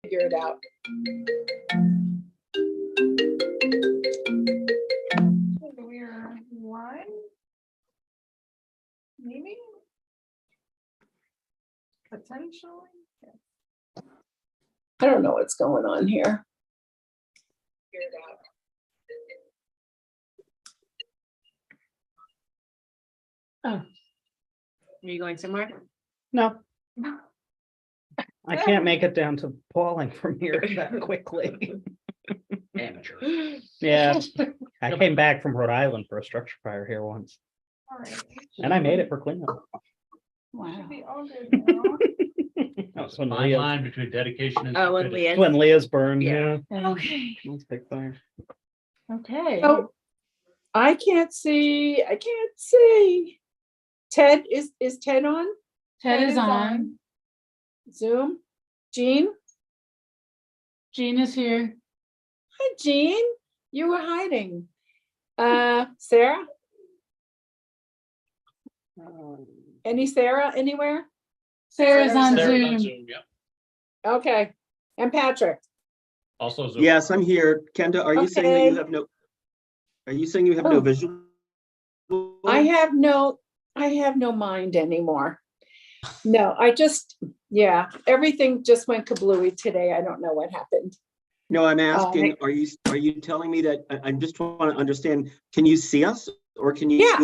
figure it out. We're live. Maybe. Potentially. I don't know what's going on here. Figure it out. Are you going somewhere? No. I can't make it down to Pauling from here that quickly. Amateur. Yeah, I came back from Rhode Island for a structure fire here once, All right. and I made it for cleanup. Should be all good now. That was when Fine Leah, line between dedication and. Oh, and stupidity. Leah. when Leah's burned, Yeah. yeah. Okay. That's big fire. Okay. Oh, I can't see. Ted, is Ted on Ted is on. Zoom? Jean? Jean is here. Hi, Jean. You were hiding. Sarah? Any Sarah anywhere? Sarah's on Sarah's on Zoom. Zoom, yeah. Okay. And Patrick? Also Zoom. Yes, I'm here. Kenda, are you saying that Okay. you have no? Are you saying you have no Oh. visual? I have no mind anymore. No, yeah, everything just went kablooey today. I don't know what happened. No, I'm asking, are you telling me that, I'm just trying to understand, can you see us or can you? Yeah,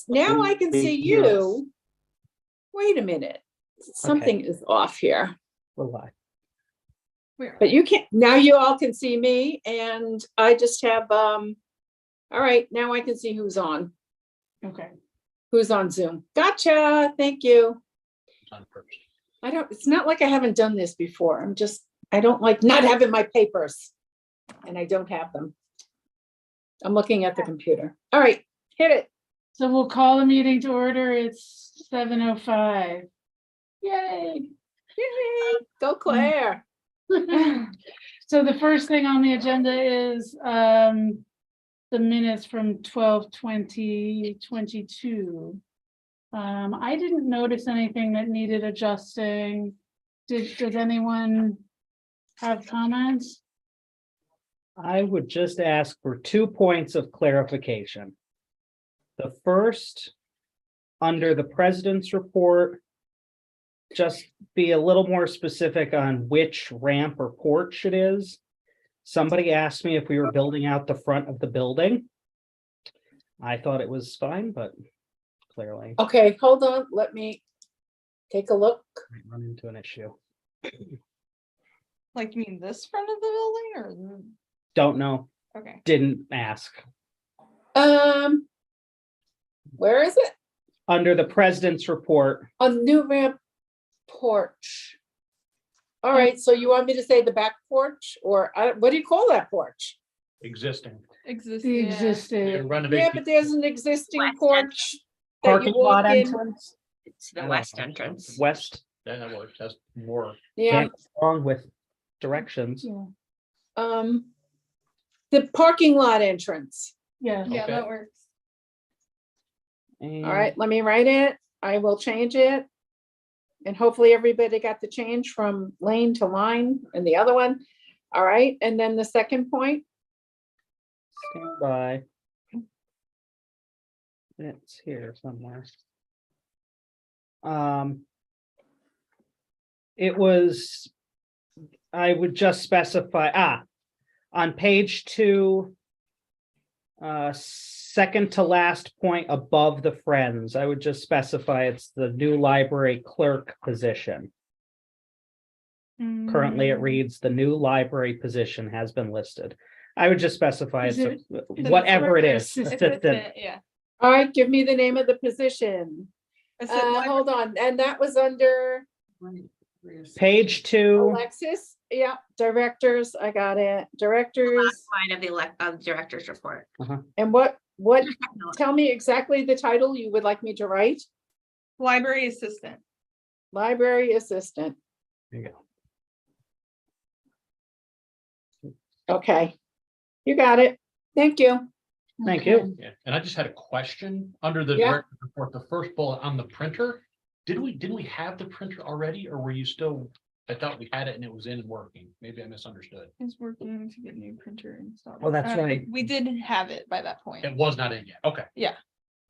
now I can see hear us? you. Wait a minute. Something is off here. We're live. But you can't, now you all can see me and I just have, all right, now I can see who's on Zoom. Gotcha, thank you. On purpose. It's not like I haven't done this before. I don't like not having my papers. And I don't have them. I'm looking at the computer. All right, hit it. So we'll call the meeting to order. It's 7:05. Yay. Yay, go Claire. So the first thing on the agenda is the minutes from 12/20/22. I didn't notice anything that needed adjusting. Does anyone have comments? I would just ask for 2 points of clarification. The first, under the president's report, just be a little more specific on which ramp or porch it is. Somebody asked me if we were building out the front of the building. I thought it was fine, but clearly Okay, hold on, let me take a look. might run into an issue. Like, you mean this front of the building or? Don't know, Okay. didn't ask. Where is it? Under the president's report, A new ramp porch. All right, so you want me to say the back porch or what do you call that porch? Existing. Existing. The And existing. renovate. Yeah, but there's an existing West porch. that you parking lot walk in. entrance, It's the west entrance. west, That works, that's more. Yeah, wrong with directions. Yeah, the parking lot entrance. yeah. Yeah, Okay. that works. And All right, let me write it. I will change it. And hopefully everybody got the change from lane to line and the other one. All right, and then the second point, stand by. It's here somewhere. It was, I would just specify, on page 2, second to last point above the friends, I would just specify it's the new library clerk position. Currently, it reads the new library position has been listed. I would just specify Is it's it- whatever it is. assistant? Assistant. Yeah. all right, give me the name of the position. Assistant- Hold on, and that was under Page 2, Alexis, yeah, directors, I got it, directors, Last line of the director's report. and what, tell me exactly the title you would like me to write, Library assistant. library assistant, there you go. okay, you got it, thank you. Thank you. Yeah, and I just had a question under the Yeah. director's report, the first bullet on the printer. Didn't we have the printer already or were you still I thought we had it and it was in and working. Maybe I misunderstood. Is working to get new printer installed. Oh, that's right. We did have it by that point. It was not in yet. Okay. Yeah.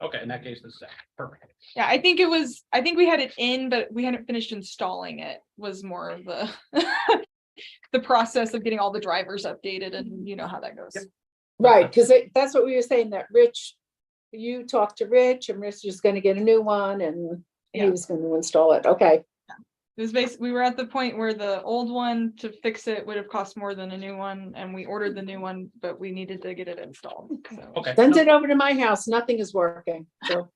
Okay, in that case, this is perfect. Yeah, I think we had it in, but we hadn't finished installing it, was more of the the process of getting all the drivers updated, and you know how that goes. Yep. Right, because that's what we were saying, that Rich, you talked to Rich and Rich is gonna get a new one and he Yeah. was gonna install it. Okay. It was basically, we were at the point where the old one to fix it would have cost more than a new one, and we ordered the new one, but we needed to get it installed. So. Okay. Send no, it over to my house. Nothing is working. So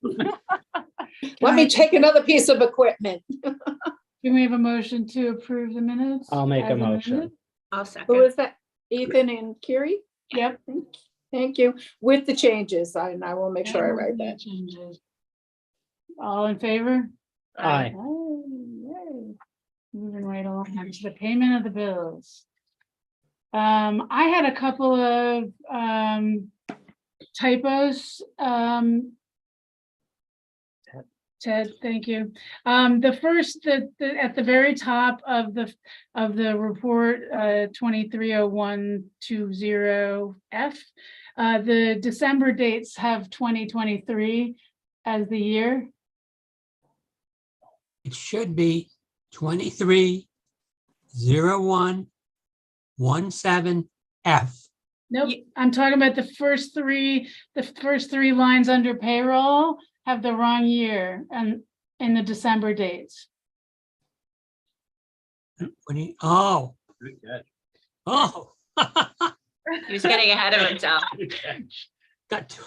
let me take another piece of equipment. Can we have a motion to approve the minutes? I'll make a as motion. amended? I'll Who second. is that? Ethan and Kiri? Yep. Thank you. With the changes, and I will make sure I write that. Changes. All in favor? Aye. Oh, yay. Moving right along to the payment of the bills. I had a couple of typos. Ted, thank you. The first, at the very top of the report, 230120F, the December dates have 2023 as the year. It should be 230117F. Nope, I'm talking about the first three lines under payroll have the wrong year and in the December dates. Oh, good catch. oh. He was getting ahead of himself. Good catch. Got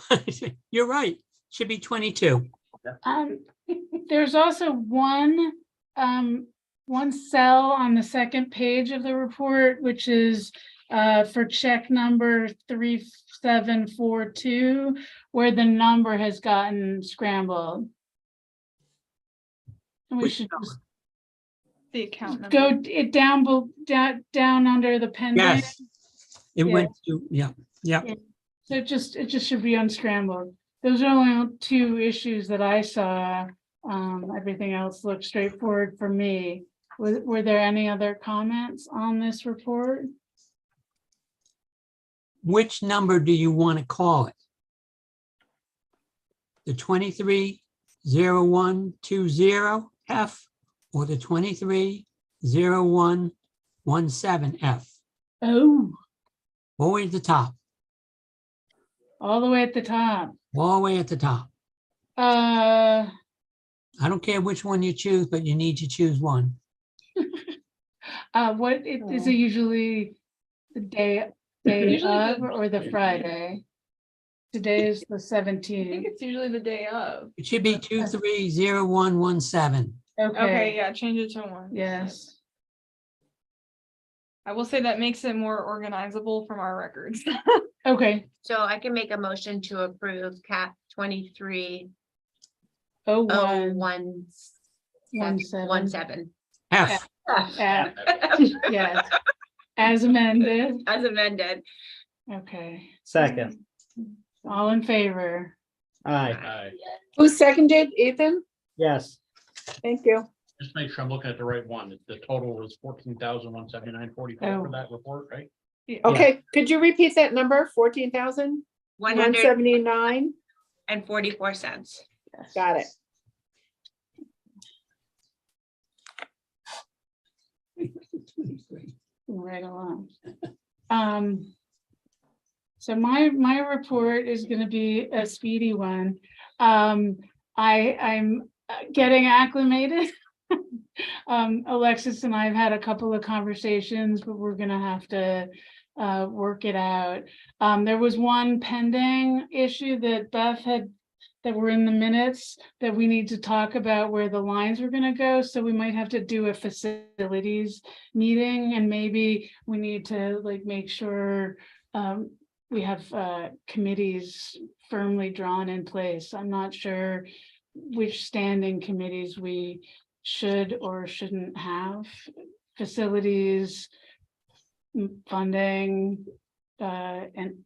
you're right. Should be 22. There's also one cell on the second page of the report, which is for check number 3742, where the number has gotten scrambled. And we Which should number? just The account number. go it down under the pending. Yes. It Yeah. went to, yeah. So it just should be unscrambled. Those are only two issues that I saw. Everything else looked straightforward for me. Were there any other comments on this report? Which number do you want to call it? The 230120F or the 230117F? Oh, All the way at the top, all the way at the top. all the way at the top. Uh, I don't care which one you choose, but you need to choose one. is it usually the day Usually of the- or the Friday? Today is the I think 17th. it's usually the day of. It should be 230117. Okay, Okay, yeah, change it to one. yes. I will say that makes it more organizable from our records. Okay. So I can make a motion to approve CAP 230117. 0117. F. Yes, as amended. As amended. Okay, Second. all in favor? Aye. Aye. Who seconded? Ethan? Yes. Thank you. Just make sure I'm looking at the right one. The total was 14,179.44 for that report, right? Okay, could you repeat that number? 14,179? 144 Got it. Right along. So my report is gonna be a speedy one. I'm getting acclimated. Alexis and I have had a couple of conversations, but we're gonna have to work it out. There was one pending issue that Beth had, that were in the minutes, that we need to talk about where the lines were gonna go, so we might have to do a facilities meeting, and maybe we need to like make sure we have committees firmly drawn in place. I'm not sure which standing committees we should or shouldn't have. Facilities, funding, and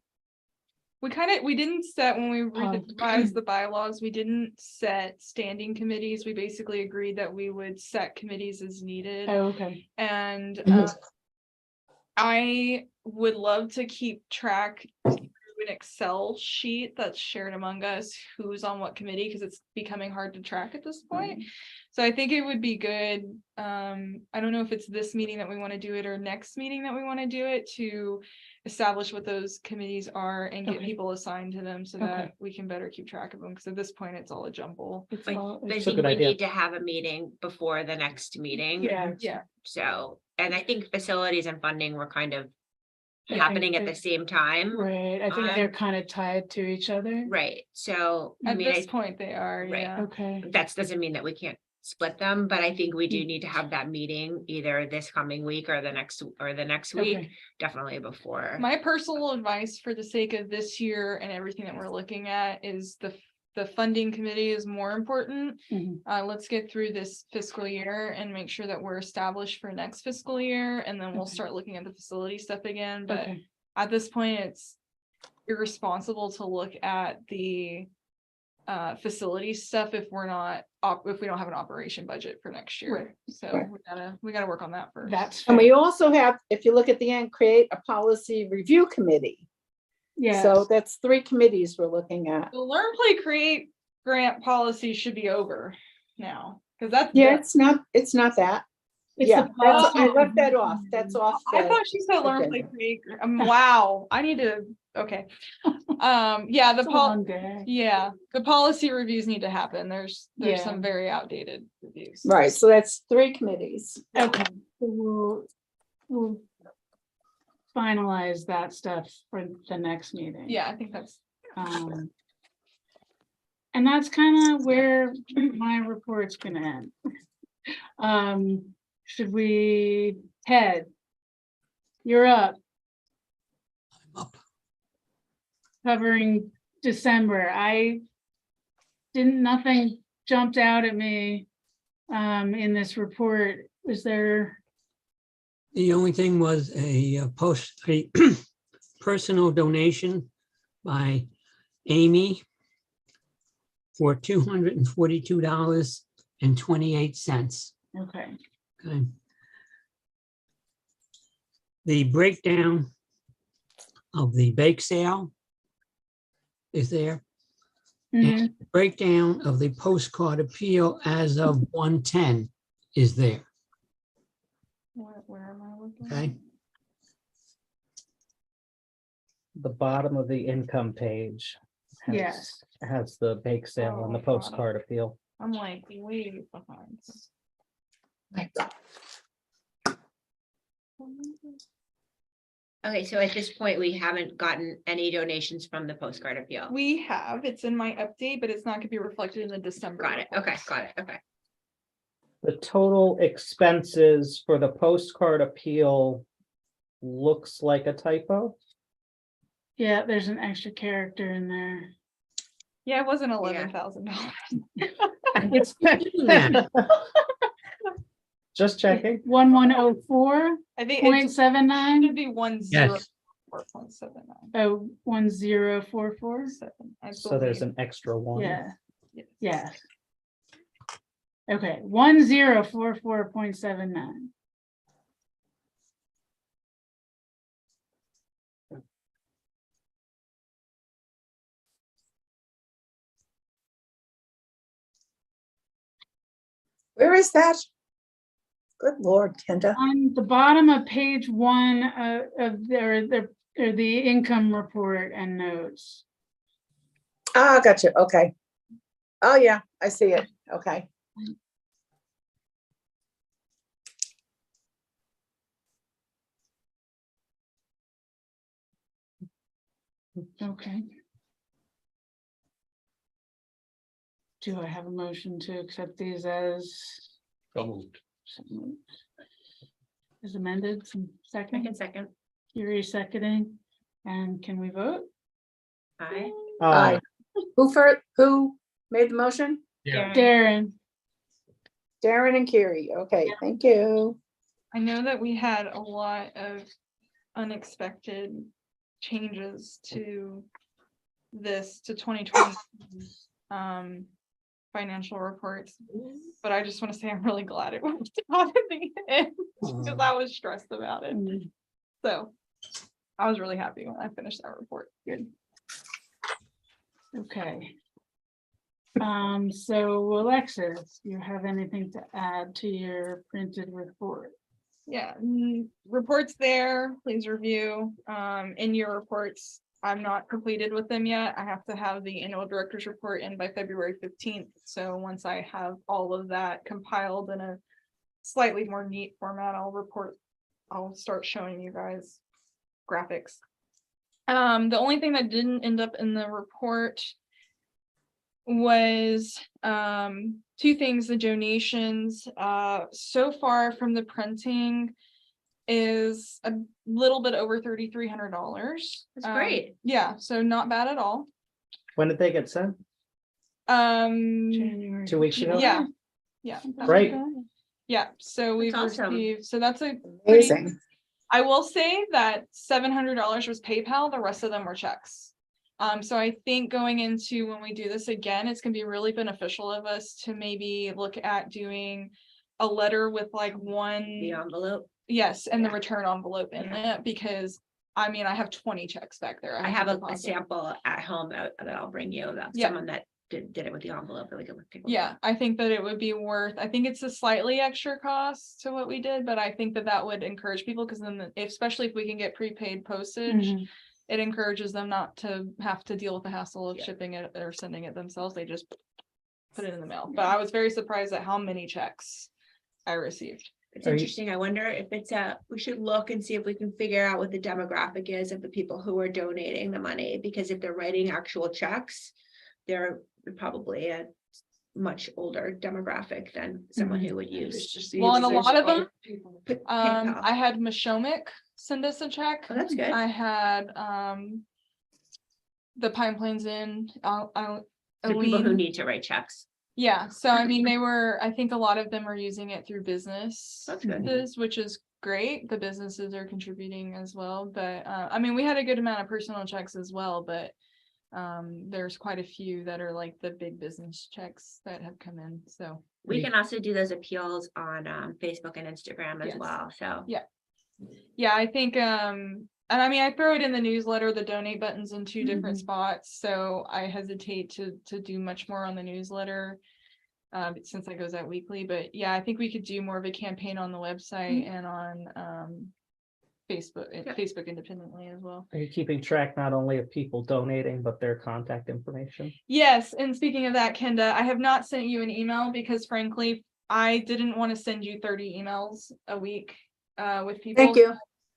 We didn't set, when we Oh. revised the bylaws, we didn't set standing committees. We basically agreed that we would set committees as needed. Oh, okay. And Mhm. I would love to keep track through an Excel sheet that's shared among us, who's on what committee, because it's becoming hard to track at this point. So I think it would be good, I don't know if it's this meeting that we want to do it or next meeting that we want to do it, to establish what those committees are and get Okay. people assigned to them so Okay. that we can better keep track of them, because at this point it's all a jumble. It's But all, but I it's- a think good we idea. need to have a meeting before the next meeting. yeah. Yeah, So, and I think facilities and funding were kind of I think happening at that- the same time. Right, I think they're kind of tied to each other. Right, so, I at mean, this point they are, Right. yeah. Okay, that doesn't mean that we can't split them, but I think we do need to have that meeting either this coming week or the next week, okay, definitely before. My personal advice for the sake of this year and everything that we're looking at is the funding committee is more important. Mhm. Let's get through this fiscal year and make sure that we're established for next fiscal year, and then we'll Okay. start looking at the facility stuff again, but okay, at this point, it's irresponsible to look at the facility stuff if we're not, if we don't have an operation budget for next year. Right. So Right. we gotta work on that first. that's. And fair. we also have, if you look at the end, create a policy review committee. Yeah, So that's 3 committees we're looking at. The Learn, Play, Create grant policy should be over now, because that's. Yeah, it's not that. it's Yeah, the that's, I policy left that review off. That's committee. off. I the- thought she said Learn, Play, agenda. Create. Wow, I need to, okay. Yeah, It's a long day. yeah, the policy reviews need to happen. There's Yeah. some very outdated reviews. Right, so that's 3 committees. Okay, so we'll finalize that stuff for the next meeting. Yeah, I think that's, Um, and that's kind of where my report's gonna end. Should we, Ted? You're up, I'm up. covering December. Nothing jumped out at me in this report. Was there? The only thing was a personal donation by Amy for $242.28. Okay, Okay. The breakdown of the bake sale is there. Mhm. Breakdown of the postcard appeal as of 1/10 is there. where am I looking? Okay. The bottom of the income page. has- Yes. Has the bake sale and the Oh, got it. postcard appeal. I'm like way behind. Okay, so at this point, we haven't gotten any donations from the postcard appeal. We have, it's in my update, but it's not gonna be reflected in the December. Got it, report. okay. The total expenses for the postcard appeal looks like a typo. Yeah, there's an extra character in there. Yeah, it wasn't $11,000. It's Just checking. 1104.79. I think it should be 104.79. Oh, 1044. I So there's believe. an extra one. Yeah, Yes. yeah. Okay, 1044.79. Where is that? Good Lord, Kenda. On the bottom of page 1 of the income report and notes. Ah, gotcha, okay. Oh, yeah, I see it, okay. Okay. Do I have a motion to accept these as So moved. as amended? Some second, Second, Yuri seconding, and can we vote? aye. Aye. Who made the motion? Yeah, Darren, Darren and Kiri, okay, thank you. I know that we had a lot of unexpected changes to this to 2020 financial reports. But I just want to say I'm really glad it worked out in the end because I was stressed about it. So I was really happy when I finished that report. Good. Okay. So Alexis, you have anything to add to your printed report? Yeah, reports there, please review. In your reports, I'm not completed with them yet. I have to have the annual director's report in by February 15th. So once I have all of that compiled in a slightly more neat format, I'll start showing you guys graphics. The only thing that didn't end up in the report was two things. The donations so far from the printing is a little bit over $3,300. That's great. Yeah, so not bad at all. When did they get sent? January. 2 weeks ago? Yeah, yeah, Great. yeah. So we've awesome. received, so that's a pretty, Amazing. I will say that $700 was PayPal, the rest of them were checks. So I think going into when we do this again, it's gonna be really beneficial of us to maybe look at doing a letter with like one, The envelope. yes, and the Yeah. return envelope in it, because I mean, I have 20 checks back there. I have to a deposit. sample at home that I'll bring you. That's Yeah. someone that did it with the envelope that we could take. a look Yeah, at. I think that it would be worth, I think it's a slightly extra cost to what we did, but I think that that would encourage people, because then especially if we can get prepaid postage, Mhm. it encourages them not to have to deal with the hassle of Yeah. shipping it or sending it themselves. They just put it in the mail. But I was very surprised at how many checks I received. It's Are you- interesting. I wonder if we should look and see if we can figure out what the demographic is of the people who are donating the money, because if they're writing actual checks, they're probably a much older demographic than someone who would use. Well, and a lot of them, PayPal. I had Mashomic send us a check. Oh, that's good. I had the Pine Plains Inn, For people who Aline. need to write checks. Yeah, so I mean, I think a lot of them are using it through business. That's good. Which is great. The businesses are contributing as well, but I mean, we had a good amount of personal checks as well, but there's quite a few that are like the big business checks that have come in, so. We can also do those appeals on Facebook and Instagram as Yes. well. So Yeah, I think, and I mean, I throw it in the newsletter, the donate buttons in two different Mhm. spots, so I hesitate to do much more on the newsletter. Since that goes out weekly, but yeah, I think we could do more of a campaign on the website and on Facebook, Yeah. Facebook independently as well. Are you keeping track not only of people donating, but their contact information? Yes, and speaking of that, Kenda, I have not sent you an email because frankly, I didn't want to send you 30 emails a week with people. Thank you.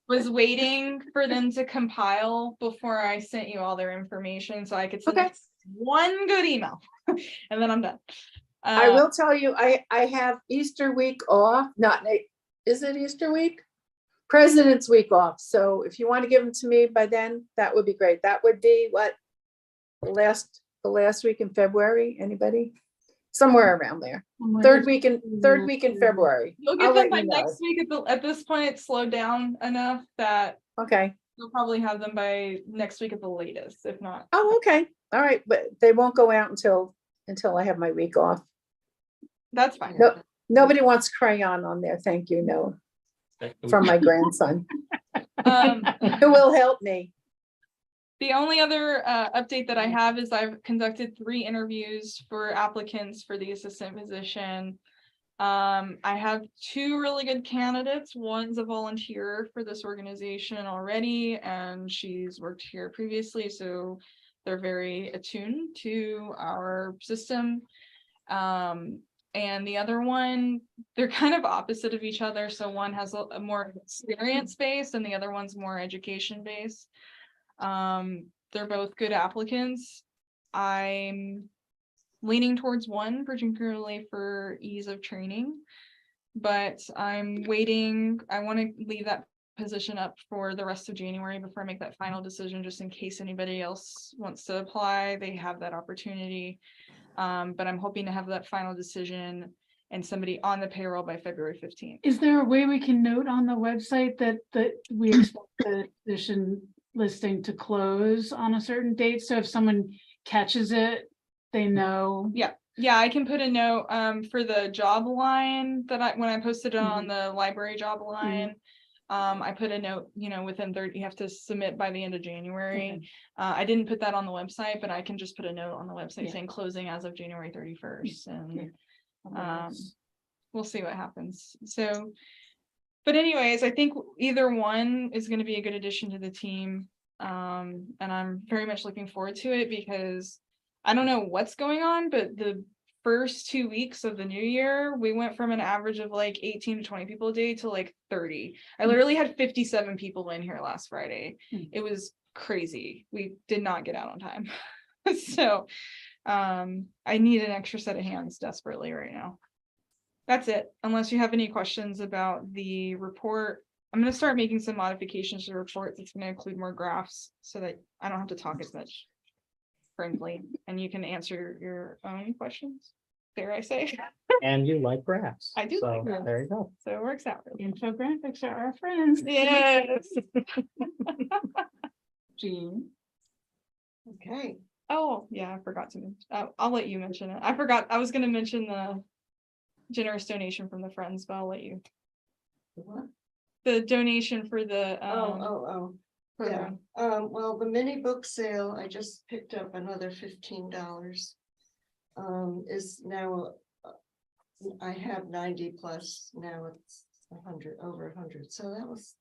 Was waiting for them to compile before I sent you all their information, so I could send Okay. one good email, and then I'm done. I will tell you, I have Easter week off, is it Easter week? President's week off. So if you want to give them to me by then, that would be great. That would be what? The last week in February, anybody? Somewhere around there. Third week in February. You'll I'll get them let by you know. next week. At this point, it's slowed down enough that Okay. you'll probably have them by next week at the latest, if not. Oh, okay. All right. But they won't go out until I have my week off. That's fine. No. Nobody wants crayon on there. Thank you. No, from my grandson. Who will help me? The only other update that I have is I've conducted 3 interviews for applicants for the assistant position. I have 2 really good candidates. One's a volunteer for this organization already, and she's worked here previously, so they're very attuned to our system. And the other one, they're kind of opposite of each other. So one has a more experience based and the other one's more education based. They're both good applicants. I'm leaning towards one, particularly for ease of training, but I'm waiting. I want to leave that position up for the rest of January before I make that final decision, just in case anybody else wants to apply, they have that opportunity. But I'm hoping to have that final decision and somebody on the payroll by February 15th. Is there a way we can note on the website that we expect the position listing to close on a certain date, so if someone catches it, they know. Yeah, I can put a note for the job line that when I posted it on the library job line. I put a note, within 30, you have to submit by the end of January. I didn't put that on the website, but I can just put a note on the website saying closing as of January 31st, and we'll see what happens. So, but anyways, I think either one is going to be a good addition to the team. And I'm very much looking forward to it because I don't know what's going on, but the first 2 weeks of the new year, we went from an average of like 18 to 20 people a day to like 30. I literally had 57 people in here last Friday. It was crazy. We did not get out on time. So I need an extra set of hands desperately right now. That's it. Unless you have any questions about the report. I'm going to start making some modifications to the report that's going to include more graphs so that I don't have to talk as much, frankly, and you can answer your own questions, dare I say. And you like graphs. I do like So, graphs. there you go. So it works out. Really. Infographics are our friends. Yes. Jean. Okay, Oh, yeah, I forgot to mention. I'll let you mention it. I forgot. I was going to mention the generous donation from the Friends, but I'll let you. what? The donation for the Oh, yeah. program. Well, the mini book sale, I just picked up another $15. Is now, I have 90 plus, now it's 100, over 100, so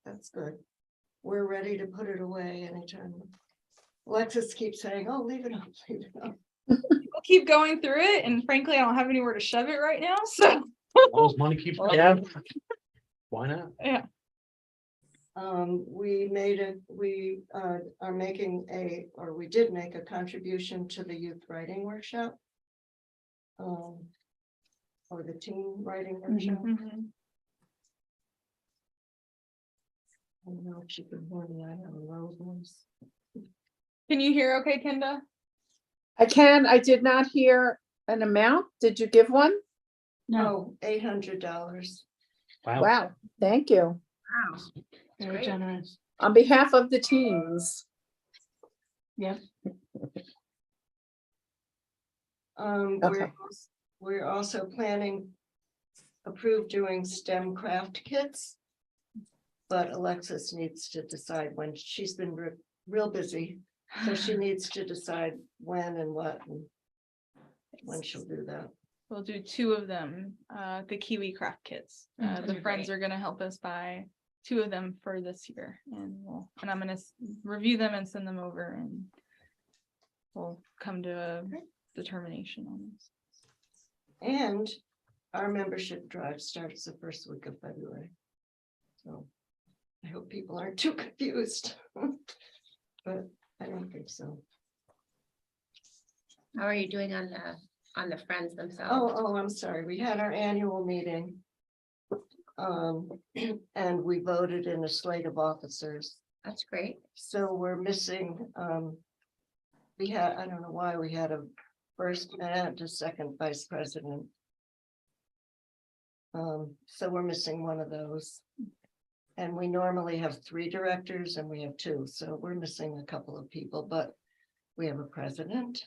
that's good. We're ready to put it away anytime. Alexis keeps saying, oh, leave it up, leave it up. We'll keep going through it, and frankly, I don't have anywhere to shove it right now. So As long as money keeps coming. Yeah. Why not? yeah. We are making or we did make a contribution to the youth writing workshop. Or the teen writing workshop. Mhm. I don't know if she can hear me, I have a low voice. Can you hear okay, Kenda? I did not hear an amount. Did you give one? No, Oh, $800. Wow. Wow, thank you. very Great. generous. On behalf of the teens. Yep. Okay. We're also planning, approved doing STEM craft kits. But Alexis needs to decide when. She's been real busy, so she needs to decide when and what and when she'll do that. We'll do 2 of them, the Kiwi craft kits. The Friends are gonna help us buy 2 of them for this year, and I'm gonna review them and send them over, and we'll come to a determination on this. And our membership drive starts the first week of February. So I hope people aren't too confused. But I don't think so. How are you doing on the Friends themselves? Oh, I'm sorry. We had our annual meeting. And we voted in a slate of officers. That's great. So we're missing, we had, I don't know why we had a first and a second vice president. So we're missing one of those. And we normally have 3 directors and we have 2, so we're missing a couple of people, but we have a president,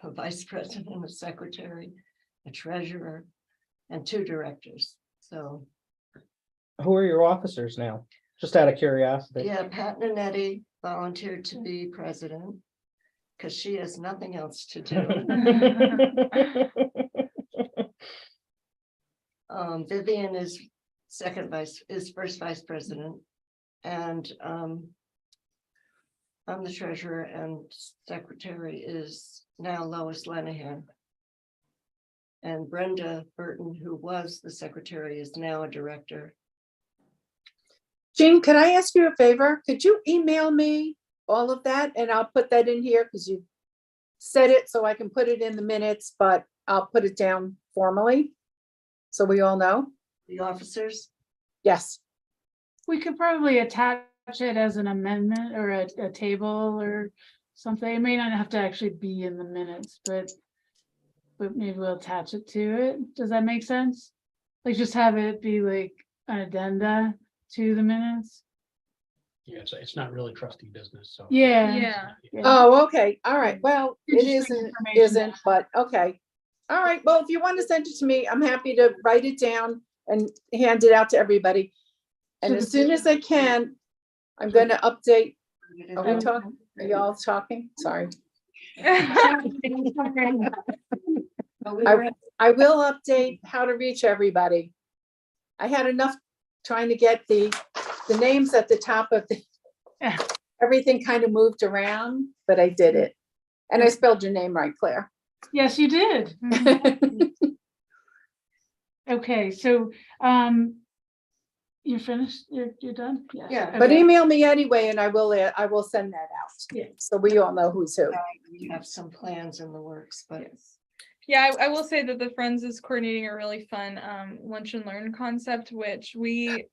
a vice president, a secretary, a treasurer, and 2 directors. So, Who are your officers now? Just out of curiosity. yeah, Pat Nanetti volunteered to be president because she has nothing else to do. Vivian is first vice president, and I'm the treasurer, and secretary is now Lois Lenahan. And Brenda Burton, who was the secretary, is now a director. Jean, could I ask you a favor? Could you email me all of that and I'll put that in here because you said it so I can put it in the minutes, but I'll put it down formally. So we all know. The officers, Yes. We could probably attach it as an amendment or a table or something. It may not have to actually be in the minutes, but maybe we'll attach it to it. Does that make sense? Like just have it be like an addenda to the minutes? Yeah, it's not really trustee business, so. Yeah. Yeah. Oh, okay, all right, well, it Interesting isn't, information. but okay. All right, well, if you want to send it to me, I'm happy to write it down and hand it out to everybody. And as soon as I can, I'm gonna update. Are we talking? Are y'all talking? Sorry. I will update how to reach everybody. I had enough trying to get the names at the top of the, everything kind of moved around, but I did it. And I spelled your name right, Claire. Yes, you did. Okay, so, you're finished? You're done? Yeah. But Okay. email me anyway and I will send that out. Yeah. So we all know who's who. We have some plans in the works, but Yeah, I will say that the Friends is coordinating a really fun lunch and learn concept, which we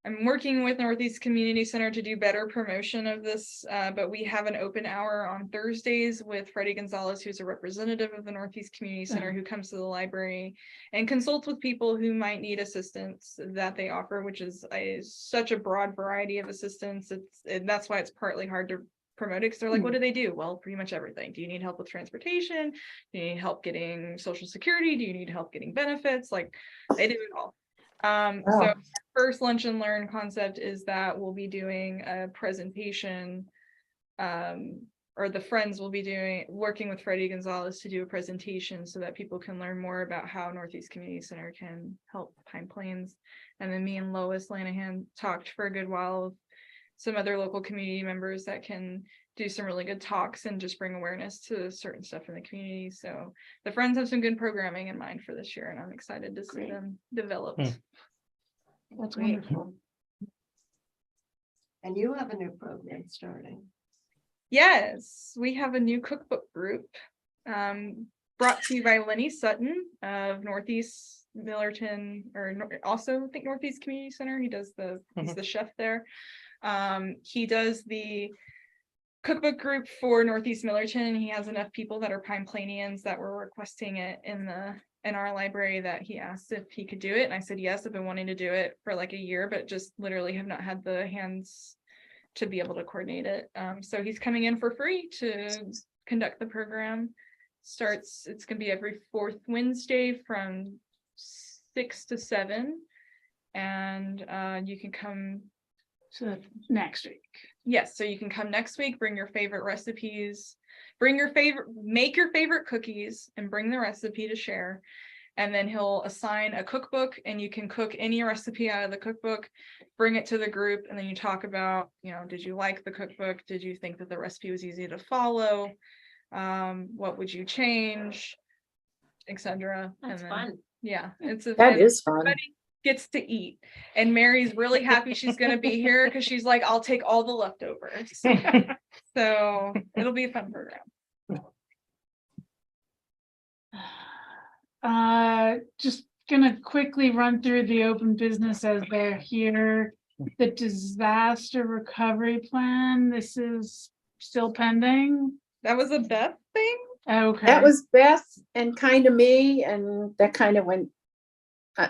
I'm working with Northeast Community Center to do better promotion of this, but we have an open hour on Thursdays with Freddie Gonzalez, who's a representative of the Northeast Community Center, who comes to the library and consults with people who might need assistance that they offer, which is such a broad variety of assistance. That's why it's partly hard to promote it, because they're like, what do they do? Well, pretty much everything. Do you need help with transportation? Do you need help getting Social Security? Do you need help getting benefits? Like, they do it all. So first lunch and learn concept is that we'll be doing a presentation, or the Friends will be working with Freddie Gonzalez to do a presentation so that people can learn more about how Northeast Community Center can help Pine Plains. And then me and Lois Lanahan talked for a good while with some other local community members that can do some really good talks and just bring awareness to certain stuff in the community. So the Friends have some good programming in mind for this year, and I'm excited to see them developed. That's Great. wonderful. and you have a new program starting. Yes, we have a new cookbook group, brought to you by Lenny Sutton of Northeast Millerton, or also I think Northeast Community Center. He does he's the chef there. He does the cookbook group for Northeast Millerton, and he has enough people that are Pine Plainians that were requesting it in our library that he asked if he could do it. And I said, yes, I've been wanting to do it for like a year, but just literally have not had the hands to be able to coordinate it. So he's coming in for free to conduct the program. It's gonna be every fourth Wednesday from 6 to 7. And you can come. So next week. Yes, so you can come next week, bring your favorite recipes, make your favorite cookies and bring the recipe to share. And then he'll assign a cookbook and you can cook any recipe out of the cookbook, bring it to the group, and then you talk about, did you like the cookbook? Did you think that the recipe was easy to follow? What would you change? Etc. That's fun. Yeah, That is fun. everybody gets to eat, and Mary's really happy she's going to be here because she's like, I'll take all the leftovers. So it'll be a fun program. Just gonna quickly run through the open business as they're here. The disaster recovery plan, this is still pending. That was a Beth thing. Okay. That was Beth and kind of me, and that kind of went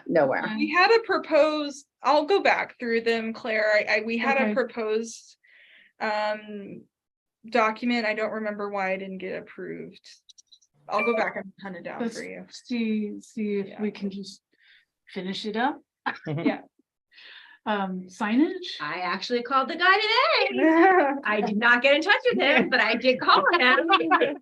nowhere. We had a proposed, I'll go back through them, Claire. We had Okay. a proposed document. I don't remember why I didn't get approved. I'll go back and hunt it down Let's for you. see if Yeah. we can just finish it up. Yeah. Signage. I actually called the guy today. I did not get in touch with him, but I did call him.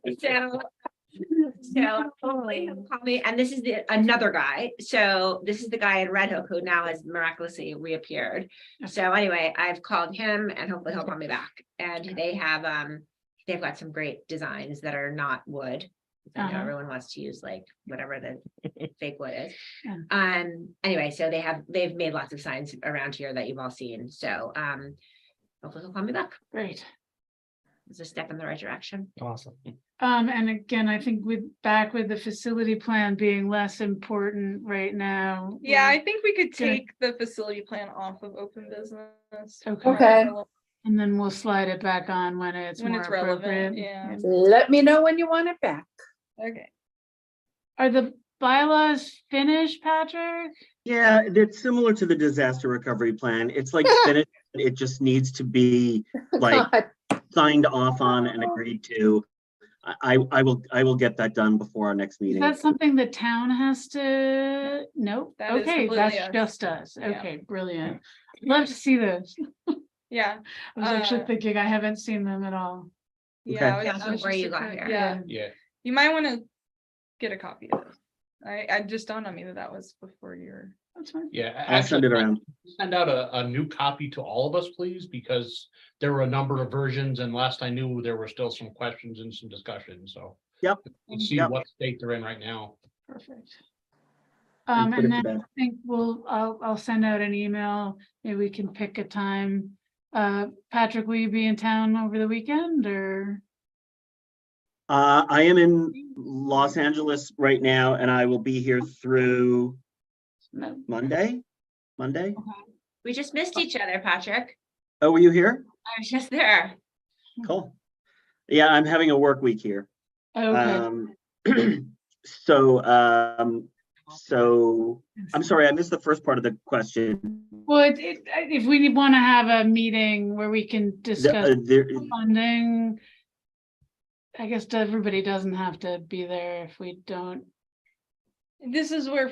So hopefully he'll call me. And this is another guy. So this is the guy in Red Hook who now has miraculously reappeared. So anyway, I've called him and hopefully he'll call me back. And they've got some great designs that are not wood. I know Uh-huh. everyone wants to use like whatever the fake wood is. Yeah. Anyway, so they've made lots of signs around here that you've all seen. So hopefully he'll call me back. Great. It's a step in the right direction. Awesome. And again, I think with the facility plan being less important right now. Yeah, I think we could Good. take the facility plan off of open business. Okay. Okay. And then we'll slide it back on when it's When more it's relevant, appropriate. yeah. Let me know when you want it back. Okay. Are the bylaws finished, Patrick? Yeah, it's similar to the disaster recovery plan. It's like finished It just needs to be like God, signed off on and agreed to. I will get that done before our next Is meeting. that something the town has to, nope, That is okay, completely that's us. just us, Yeah. okay, brilliant. Love to see those. Yeah, I was actually Uh, thinking I haven't seen them at all. yeah. Okay. I was Yeah, before just you got excited. here. Yeah, Yeah, you might want to get a copy of this. I just dawned on me that was before your. That's fine. yeah. I'll send it actually, around. Send out a new copy to all of us, please, because there were a number of versions and last I knew, there were still some questions and some discussions, so. Yep. Let's see Yep. what state they're in right now. Perfect. And put And it to then bed. I think I'll send out an email, maybe we can pick a time. Patrick, will you be in town over the weekend or? I am in Los Angeles right now and I will be here through No. Monday. We just missed each other, Patrick. Oh, were you here? I was just there. Cool. Yeah, I'm having a work week here. Okay, So, I'm sorry, I missed the first part of the question. well, if we want to have a meeting where we can discuss funding. I guess everybody doesn't have to be there if we don't. This is where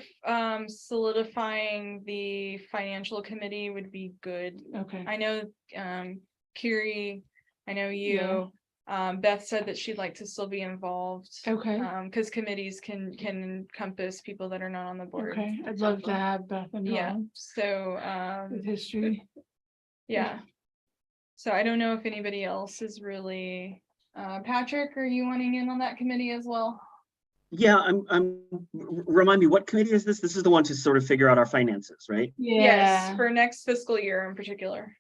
solidifying the financial committee would be good. Okay, I know Kiri, I know Yeah. you. Beth said that she'd like to still be involved. okay, Because committees can encompass people that are not on the board. okay. I'd love to have Beth Yeah, involved so with history. yeah. So I don't know if anybody else is really, Patrick, are you wanting in on that committee as well? Yeah, remind me, what committee is this? This is the one to sort of figure out our finances, right? Yes, Yeah, for next fiscal year in particular.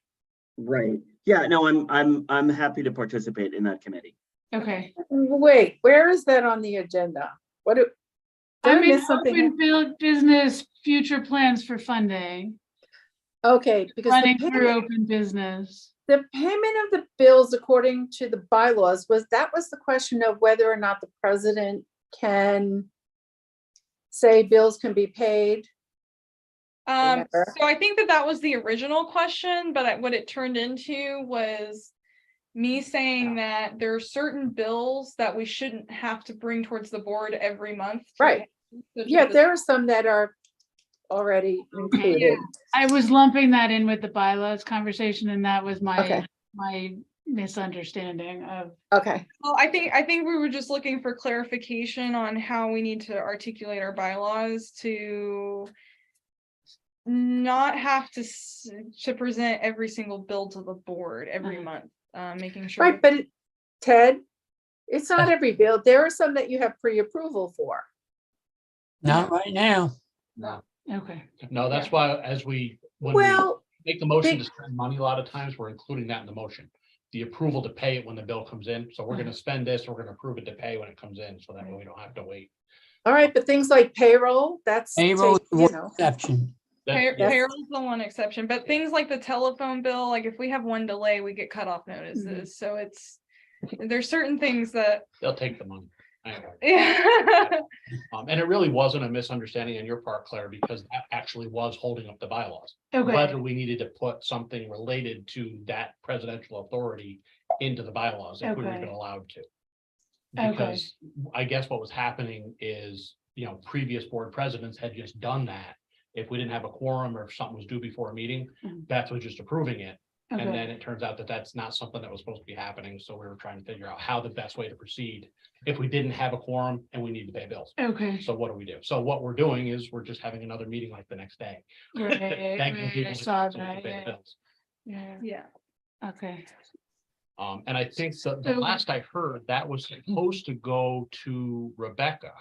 Right. Yeah, no, I'm happy to participate in that committee. okay. wait, where is that on the agenda? What do? Did I I mean, miss something? open build business, future plans for funding, Okay, because running through open business. the payment of the bills according to the bylaws was the question of whether or not the president can say bills can be paid. Remember? So I think that was the original question, but what it turned into was me saying that there are certain bills that we shouldn't have to bring towards the board every month. Right. Yeah, there are some that are already included. I was lumping that in with the bylaws conversation and that was Okay. my misunderstanding of. Okay, Well, I think we were just looking for clarification on how we need to articulate our bylaws to not have to present every single bill to the board every month, making sure. right, but Ted, it's not every bill. There are some that you have pre-approval for. Not right now. No, Okay, no, that's why when we Well, make the motion big- to spend money, a lot of times we're including that in the motion. The approval to pay it when the bill comes in. So we're gonna spend this, we're gonna approve it to pay when it comes in, so that way we don't have to wait. all right, but things like payroll, that's, Payroll, take- you know, exception. That- yeah, Payroll's the one exception, but things like the telephone bill, like if we have one delay, we get cut off notices, so there's certain things that. They'll take the money. Anyway. Yeah. And it really wasn't a misunderstanding on your part, Claire, because that actually was holding up the bylaws. okay, Whether we needed to put something related to that presidential authority into the bylaws if we were Okay. even allowed to. Okay. Because I guess what was happening is, previous board presidents had just done that. If we didn't have a quorum or if something was due before a meeting, Mhm. Beth was just approving it. And okay, then it turns out that that's not something that was supposed to be happening. So we were trying to figure out how the best way to proceed if we didn't have a quorum and we need to pay bills. okay. So what do we do? So what we're doing is we're just having another meeting like the next day. Right, Thanking right, people I so saw we can that, pay the yeah, bills. yeah, Yeah. okay, And I think the So- last I heard, that was supposed to go to Rebecca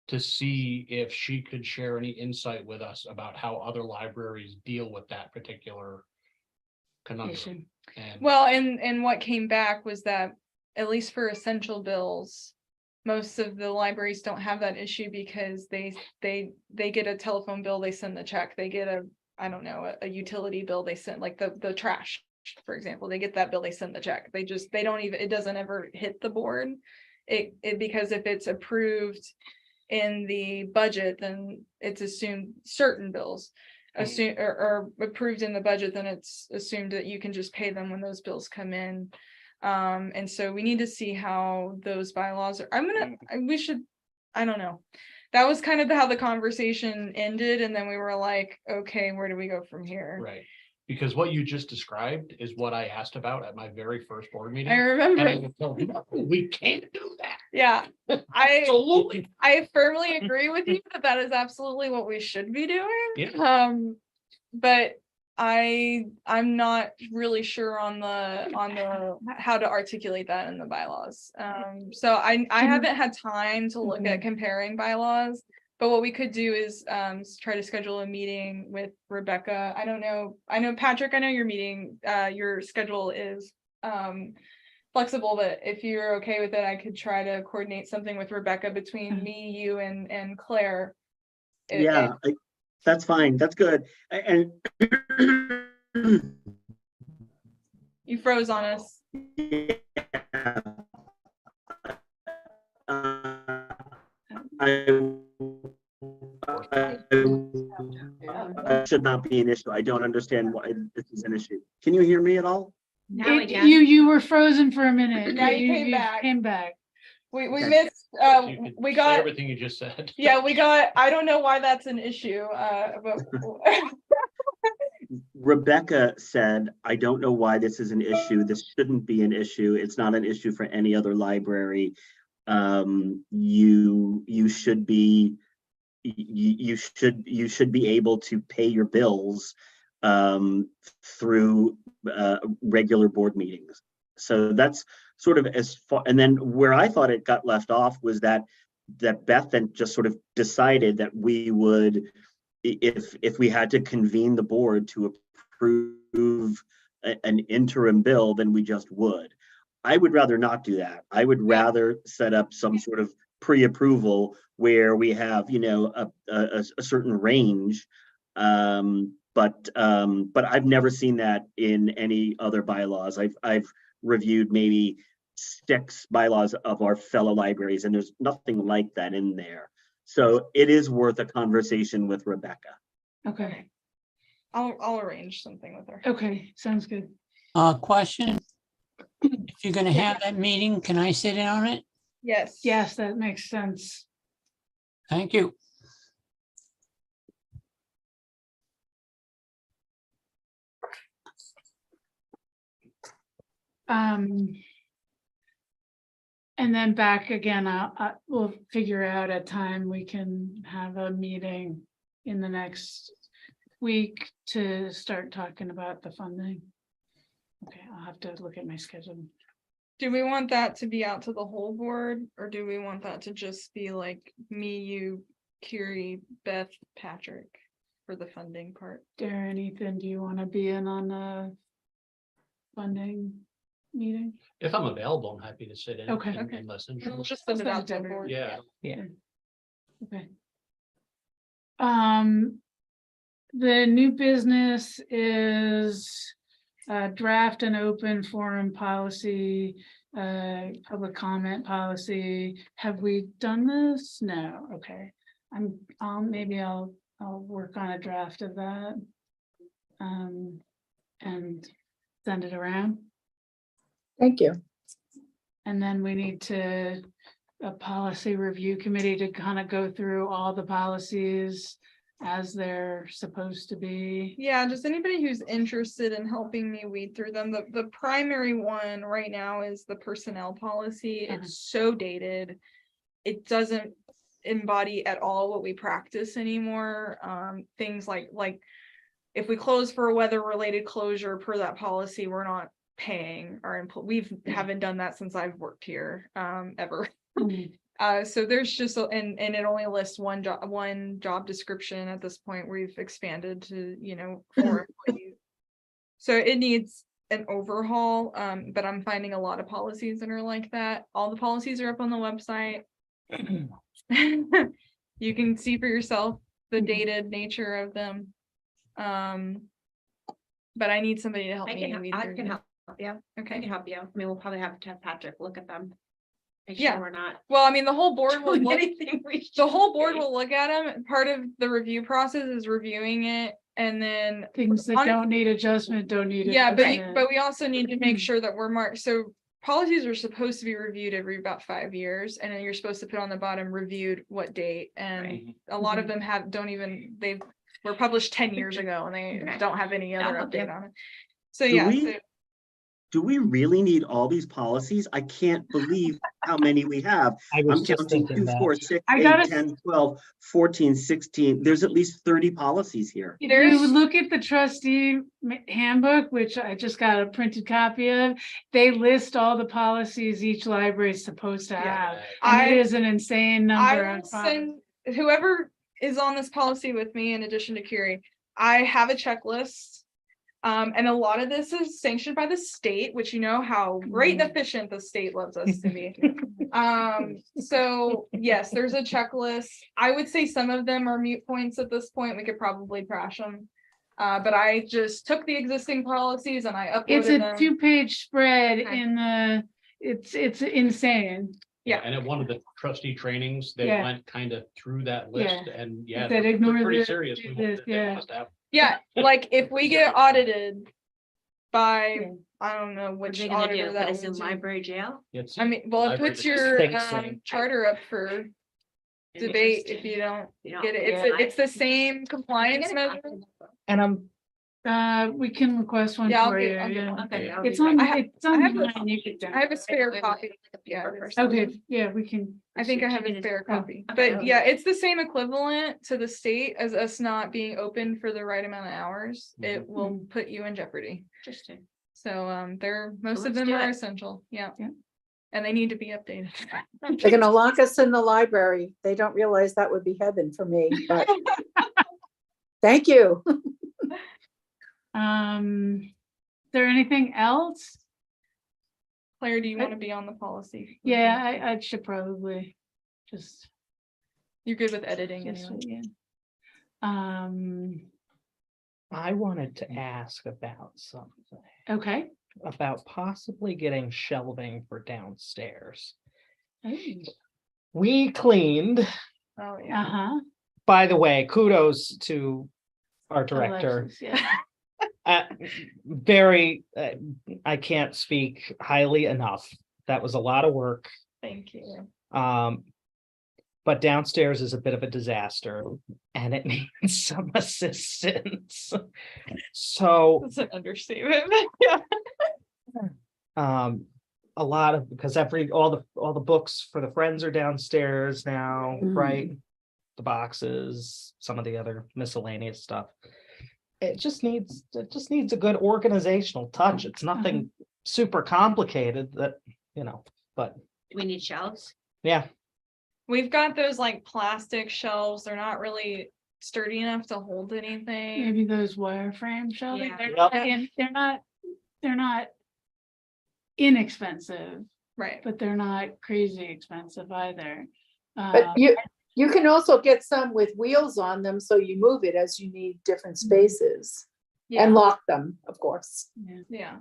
to see if she could share any insight with us about how other libraries deal with that particular conundrum. issue. And Well, and what came back was that, at least for essential bills, most of the libraries don't have that issue because they get a telephone bill, they send the check, they get a utility bill, they send, like the trash, for example, they get that bill, they send the check, they don't even, it doesn't ever hit the board. It because if it's approved in the budget, then it's assumed certain bills. assume or approved in the budget, then it's assumed that you can just pay them when those bills come in. And so we need to see how those bylaws are, I don't know. That was kind of how the conversation ended, and then we were like, okay, where do we go from here? Right, because what you just described is what I asked about at my very first board meeting. I And I remember, was told, "No, we can't do that. yeah, I Absolutely. firmly agree with you that that is absolutely what we should be doing. Yeah. But I'm not really sure on the how to articulate that in the bylaws. So I haven't had time to look at comparing bylaws. But what we could do is try to schedule a meeting with Rebecca. I don't know. I know Patrick, I know your schedule is flexible, but if you're okay with it, I could try to coordinate something with Rebecca between me, you and Claire. Yeah, that's fine. That's good. And You froze on us. Should not be an issue. I don't understand why this is an issue. Can you hear me at all? Now I can. You were frozen for a minute. Now you came back. Came back. We Okay. missed, You could we say got, everything you just said. yeah, we got, I don't know why that's an issue, but Rebecca said, I don't know why this is an issue. This shouldn't be an issue. It's not an issue for any other library. You should be, you should be able to pay your bills through regular board meetings. So that's sort of as far, and then where I thought it got left off was that Beth then just sort of decided that we would, if we had to convene the board to approve an interim bill, then we just would. I would rather not do that. I would rather set up some sort of pre-approval where we have, you know, a certain range. But I've never seen that in any other bylaws. I've reviewed maybe 6 bylaws of our fellow libraries, and there's nothing like that in there. So it is worth a conversation with Rebecca. Okay, I'll arrange something with her. okay, sounds good. Question. If you're gonna have that meeting, can I sit in on it? Yes. Yes, that makes sense. Thank you. And then back again, we'll figure out a time we can have a meeting in the next week to start talking about the funding. Okay, I'll have to look at my schedule. Do we want that to be out to the whole board, or do we want that to just be like me, you, Kiri, Beth, Patrick for the funding part? Darren, Ethan, do you want to be in on the funding meeting? If I'm available, I'm happy to sit in. Okay. and- Okay. and listen. We'll just send it out to the everyone. board. Yeah. Okay. The new business is draft and open forum policy, public comment policy. Have we done this? No, okay. Maybe I'll work on a draft of that. And send it around. Thank you. And then we need a policy review committee to kind of go through all the policies as they're supposed to be. Yeah, just anybody who's interested in helping me weed through them. The primary one right now is the personnel policy. It's so dated. It doesn't embody at all what we practice anymore. Things like if we close for a weather-related closure per that policy, we're not paying our employees. We haven't done that since I've worked here, ever. So there's just, and it only lists one job description at this point. We've expanded to, 4 employees. So it needs an overhaul, but I'm finding a lot of policies that are like that. All the policies are up on the website. You can see for yourself the dated nature of them. But I need somebody to help me. weed I through can them. help you. I Okay. can help you. I mean, we'll probably have to have Patrick look at them. Make Yeah. sure we're not Well, I mean, the whole board will doing look, anything we the whole shouldn't board be. will look at them. Part of the review process is reviewing it And then Things that honest- don't need adjustment, don't need. yeah, adjustment. but we also need to make sure that we're marked, so policies are supposed to be reviewed every about 5 years, and then you're supposed to put on the bottom reviewed what date, and a lot of them were published 10 years ago, and they don't have any other update on it. So Do yeah, we- so Do we really need all these policies? I can't believe how many we have. I was I'm just counting thinking 2, that. 4, 6, I 8, gotta- 10, 12, 14, 16. There's at least 30 policies here. If there's- you look at the trustee handbook, which I just got a printed copy of, they list all the policies each library is supposed to Yeah. have. And it I- is an insane I number. will on policy. send whoever is on this policy with me, in addition to Curie, I have a checklist. And a lot of this is sanctioned by the state, which you know how great and efficient the state loves us to be. So yes, there's a checklist. I would say some of them are mute points at this point. We could probably trash them. But I just took the existing policies and I It's uploaded a them. 2-page spread Okay. in the, it's insane. Yeah. And at one of the trustee trainings, they Yeah. went kind of through that list and yeah, That they're ignore pretty this, serious. do We this, they yeah. must have- Yeah, like if we get audited by, Yeah. I don't know What are which they gonna do? auditor Put that us in would do. library jail? It's- I mean, well, it library puts just your Think so. charter up for debate if you don't get it. It's the same compliance measure. And We can request one Yeah, I'll for you, get yeah. one. Okay. It's on, I have- it's on I have a- mine, you could I have a spare copy. Yeah. Okay, yeah, we can. I think I have a Chicken is- spare oh, copy, okay. but yeah, it's the same equivalent to the state as us not being open for the right amount of hours. It will put you in jeopardy. Interesting. So, most of let's them do are it. essential, yeah. Yeah. And they need to be updated. They're gonna lock us in the library. They don't realize that would be heaven for me, but thank you. Is there anything else? Claire, do you want to be on the policy? Yeah, I should probably just, You're good with editing just, anyway. yeah. I wanted to ask about something, Okay. about possibly getting shelving for downstairs. Oh, We cleaned, Oh, yeah. uh-huh. by the way, kudos to our director. Alexis, yeah. Very, I can't speak highly enough. That was a lot of work. Thank you. But downstairs is a bit of a disaster and it needs some assistance. So, That's an understatement. Yeah. a lot of, because all the books for the friends are downstairs now, right? The boxes, some of the other miscellaneous stuff. It just needs a good organizational touch. It's nothing super complicated that, but Do we need shelves? yeah. We've got those like plastic shelves. They're not really sturdy enough to hold anything. Maybe those wireframe shelving, Yeah. they're Yep. and they're not inexpensive, Right. but they're not crazy expensive either. But you can also get some with wheels on them, so you move it as you need different spaces Yeah. and lock them, of course. Yeah. Yeah.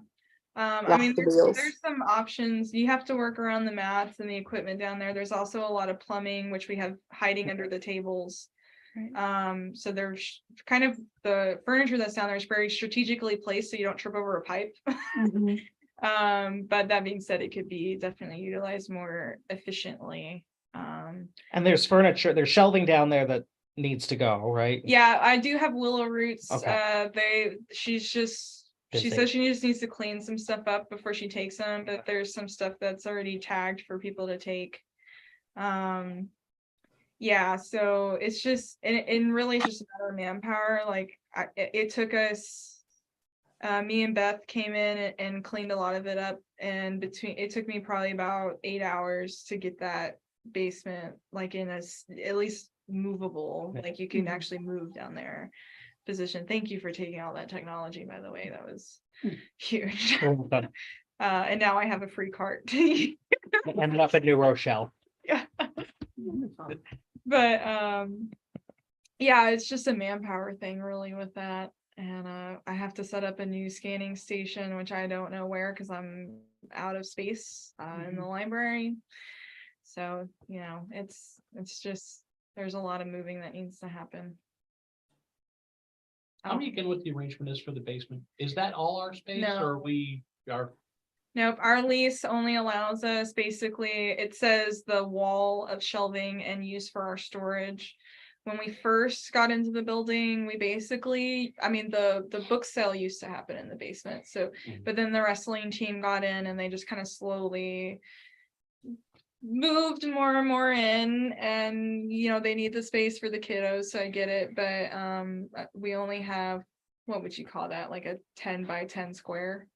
I Lock mean, the there's wheels. some options. You have to work around the mats and the equipment down there. There's also a lot of plumbing, which we have hiding under the tables. Right. So there's kind of the furniture that's down there is very strategically placed so you don't trip over a pipe. Mhm. But that being said, it could be definitely utilized more efficiently. And there's furniture, there's shelving down there that needs to go, right? Yeah, I do have willow roots. Okay. She Busy. says she just needs to clean some stuff up before she takes them, but there's some stuff that's already tagged for people to take. Yeah, so it's just, and really it's just a matter of manpower. Like it took us, me and Beth came in and cleaned a lot of it up, and it took me probably about 8 hours to get that basement like in at least movable, like you can actually move down there position. Thank you for taking all that technology, by the way. That was huge. Ended And now I have a free cart to use. up at New Rochelle. But yeah, it's just a manpower thing really with that. And I have to set up a new scanning station, which I don't know where because I'm out of space in the library. So, it's just, there's a lot of moving that needs to happen. Tell me again what the arrangement is for the basement. Is that all our space No. or we are? Nope, our lease only allows us, basically, it says the wall of shelving and use for our storage. When we first got into the building, we basically, I mean, the book sale used to happen in the basement, so, Mhm. but then the wrestling team got in and they just kind of slowly moved more and more in, and, you know, they need the space for the kiddos, so I get it, but, we only have, what would you call that, like a 10 by 10 square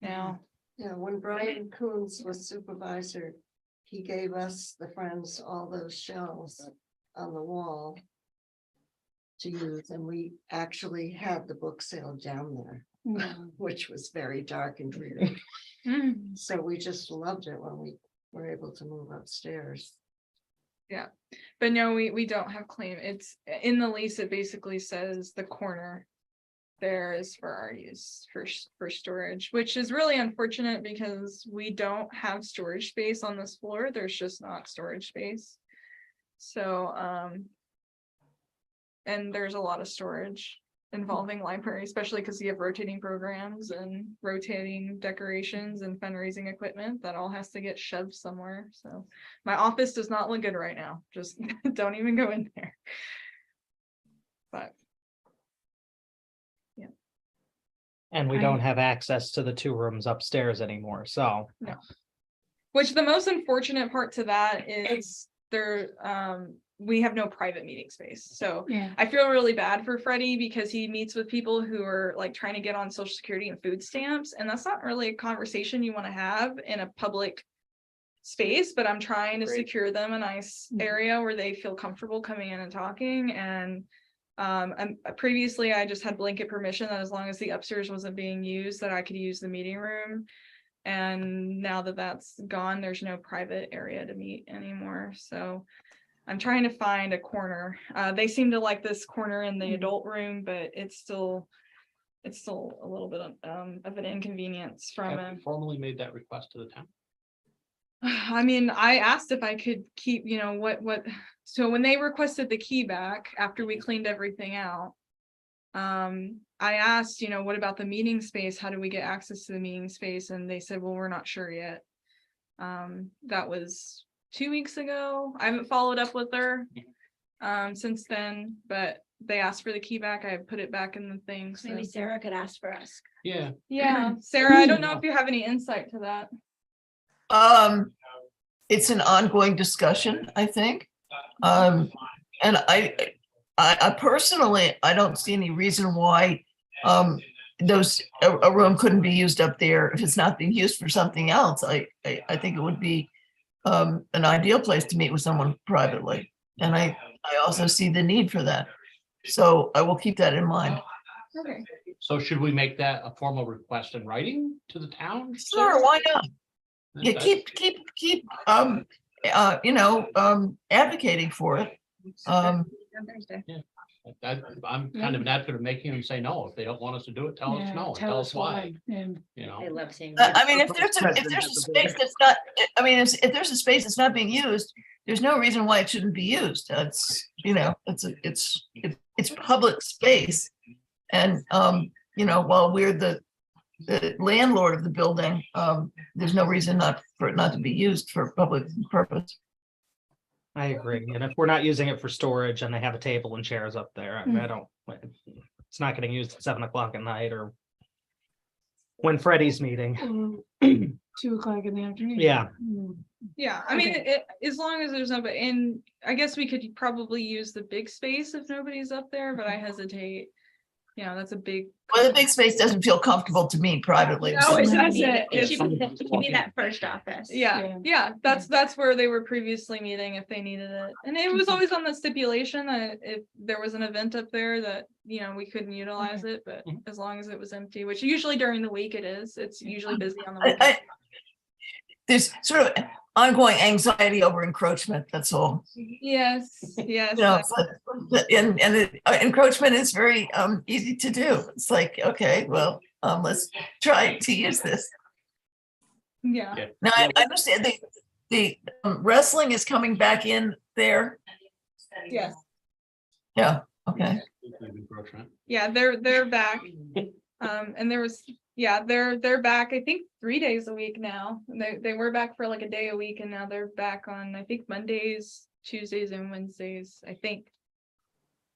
now. Yeah, when Brian Coons was supervisor, he gave us, the Friends, all those shelves on the wall to use, and we actually had the book sale down there, which was very dark and dreary. Mm. So we just loved it when we were able to move upstairs. But no, we don't have claim. It's in the lease, it basically says the corner there is for our use for storage, which is really unfortunate because we don't have storage space on this floor. There's just not storage space. So, and there's a lot of storage involving library, especially because you have rotating programs and rotating decorations and fundraising equipment that all has to get shoved somewhere. So my office does not look good right now. Just don't even go in there. But And we I- don't have access to the 2 rooms upstairs anymore, so. which the most unfortunate part to that is there, we have no private meeting space. So Yeah. I feel really bad for Freddie because he meets with people who are like trying to get on Social Security and food stamps, and that's not really a conversation you want to have in a public space, but I'm trying to secure them a nice area where they feel comfortable coming in and talking. And previously I just had blanket permission that as long as the upstairs wasn't being used, that I could use the meeting room. And now that that's gone, there's no private area to meet anymore. So I'm trying to find a corner. They seem to like this corner in the adult room, but it's still a little bit of an inconvenience from Have a. you formally made that request to the town? I mean, I asked if I could keep, you know, so when they requested the key back after we cleaned everything out. I asked, you know, what about the meeting space? How do we get access to the meeting space? And they said, well, we're not sure yet. That was 2 weeks ago. I haven't followed up with her since then, but they asked for the key back. I put it back in the thing. So Maybe Sarah could ask for us. Yeah. yeah, Sarah, I don't know if you have any insight to that. It's an ongoing discussion, I think. And I personally, I don't see any reason why a room couldn't be used up there if it's not being used for something else. I think it would be an ideal place to meet with someone privately. And I also see the need for that. So I will keep that in mind. Okay. So should we make that a formal request in writing to the town? Sure, why not? Yeah, keep advocating for it. On Thursday. I'm kind of an advocate of making them say no. If they don't want us to do it, tell us Yeah, no, and tell us why, Yeah. you know? I love seeing. I mean, if there's a space that's not, I mean, if there's a space that's not being used, there's no reason why it shouldn't be used. It's, you know, it's public space. And, you know, while we're the landlord of the building, there's no reason for it not to be used for public purpose. I agree. And if we're not using it for storage and they have a table and chairs up there, I mean, I don't, it's not getting used at 7 o'clock at night or when Freddie's meeting. 2 o'clock in the afternoon. Yeah. Yeah, I mean, as long as there's nobody, and I guess we could probably use the big space if nobody's up there, but I hesitate. You know, that's a big. Well, the big space doesn't feel comfortable to me privately. No, so- it's not. It should be that first office. Yeah, that's where they were previously meeting if they needed it. And it was always on the stipulation that if there was an event up there that, you know, we couldn't utilize it, but as long as it was empty, which usually during the week it is, it's usually busy on the weekend. There's sort of ongoing anxiety over encroachment, that's all. Yes, yes. You know, encroachment is very easy to do. It's like, okay, well, let's try to use this. Yeah. Now, I understand the wrestling is coming back in there. Yes. Yeah, Okay, Encroachment. Yeah, they're back. And there was, yeah, they're back, I think 3 days a week now. They were back for like a day a week and now they're back on, I think Mondays, Tuesdays and Wednesdays, I think.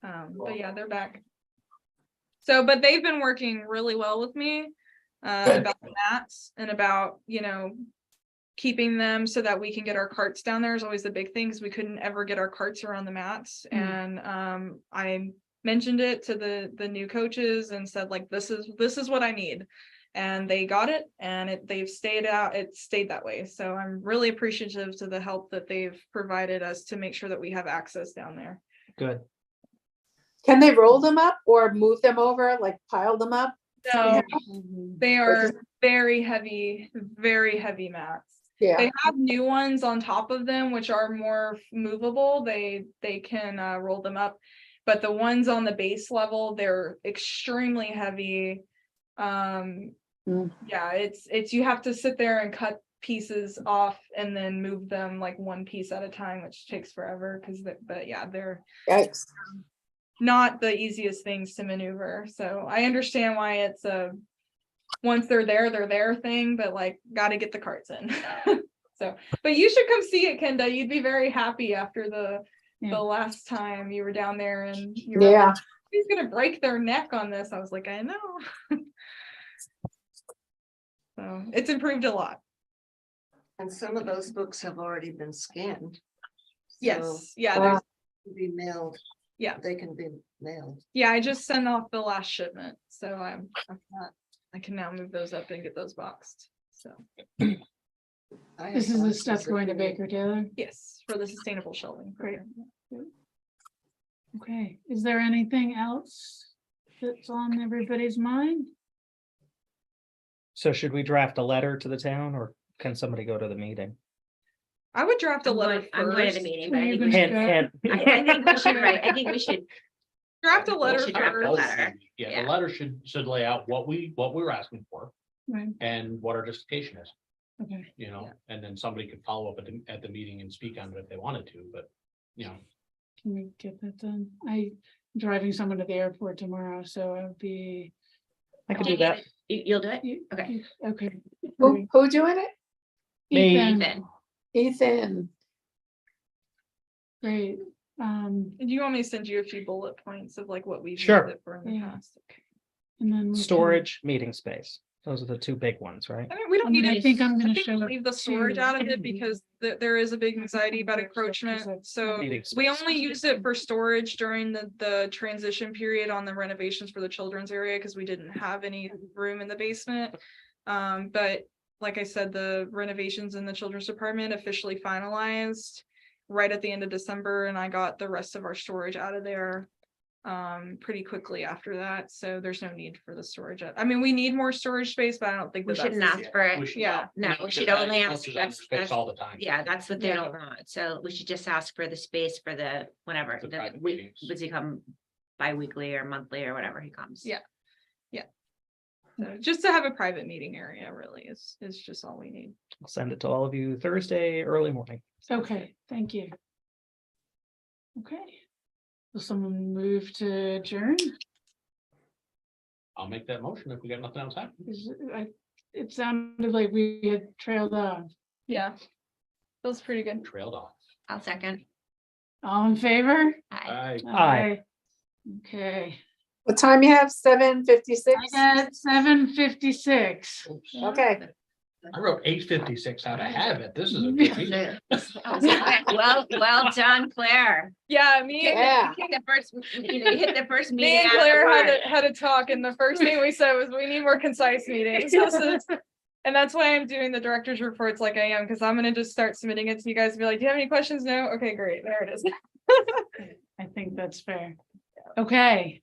But yeah, they're back. So, but they've been working really well with me Good. about the mats and about, you know, keeping them so that we can get our carts down there is always the big thing, 'cause we couldn't ever get our carts around the mats. And I mentioned it to the new coaches and said, like, this is what I need. And they got it, and it stayed that way. So I'm really appreciative to the help that they've provided us to make sure that we have access down there. Good. Can they roll them up or move them over, like pile them up? So they are just- very heavy mats. Yeah, They have new ones on top of them, which are more movable. They can roll them up. But the ones on the base level, they're extremely heavy. Yeah, it's you have to sit there and cut pieces off and then move them like one piece at a time, which takes forever but yeah, they're yikes. not the easiest things to maneuver. So I understand why it's once they're there thing, but like gotta get the carts in. So, but you should come see it, Kenda. You'd be very happy after the last time you were down there and you were Yeah. like, he's gonna break their neck on this. I was like, I know. So it's improved a lot. And some of those books have already been scanned. So Yes, yeah, Wow. to be mailed. Yeah. They can be mailed. yeah, I just sent off the last shipment, so I can now move those up and get those boxed. So, I have This is the boxes stuff that going to we- Baker Taylor. yes, for the sustainable shelving. Great. program. Okay, is there anything else that's on everybody's mind? So should we draft a letter to the town or can somebody go to the meeting? I would draft a letter I'm going to the first. meeting, Are but I you think we gonna should, go? I think we should, right, I think we should, Draft a We letter should draft a first. letter. Yeah, Yeah. the letter should lay out what we're asking for Right, and what our justification is, okay. you know, Yeah. and then somebody could follow up at the meeting and speak on it if they wanted to, but, you know. Can we get that done? I'm driving someone to the airport tomorrow, so I'll be. I can do that. you'll do it? You- Okay. you- Okay. Who doing it? Me. Ethan, Ethan. Ethan. great. Do you want me to send you a few bullet points of like what we've used Sure. it for in the Yeah. past? Okay. And then. we can- Storage, meeting space. Those are the two big ones, right? I mean, we don't I mean, need I it. think I'm gonna think show we'll up leave the storage too. out of it because there is a big anxiety about encroachment. So Meeting we space. only used it for storage during the transition period on the renovations for the children's area because we didn't have any room in the basement. But like I said, the renovations in the children's department officially finalized right at the end of December, and I got the rest of our storage out of there pretty quickly after that. So there's no need for the storage. I mean, we need more storage space, but I don't think We that shouldn't that's- ask for We it. should Yeah. not. No, we Because should that only ask, encroaches on that's, space that's, all the time. yeah, that's what they Yeah. don't want. So we should just ask for the space for the, whenever, The the private week, meetings. does he come bi-weekly or monthly or whatever he comes? Yeah. So just to have a private meeting area really is just all we need. I'll send it to all of you Thursday, early morning. Okay, thank you. Okay. Will someone move to adjourn? I'll make that motion if we got nothing else happening. It sounded like we had trailed off. Yeah. Feels pretty good. Trailed off. I'll second. All in favor? Aye. Aye. Okay, What time you have? 7:56? I got 7:56. Okay. I wrote 8:56 out of habit. This is a good meeting. Well done, Claire. Yeah, me Yeah. You hit the first, you hit the first me meeting and out of the Claire park. had a talk and the first thing we said was we need more concise meetings. And that's why I'm doing the director's reports like I am, because I'm gonna just start submitting it to you guys and be like, do you have any questions? No? Okay, great. There it is. I think that's fair. Okay.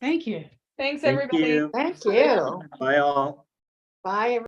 Thank you. Thanks, Thank everybody. you. Thank you. Bye all. Bye.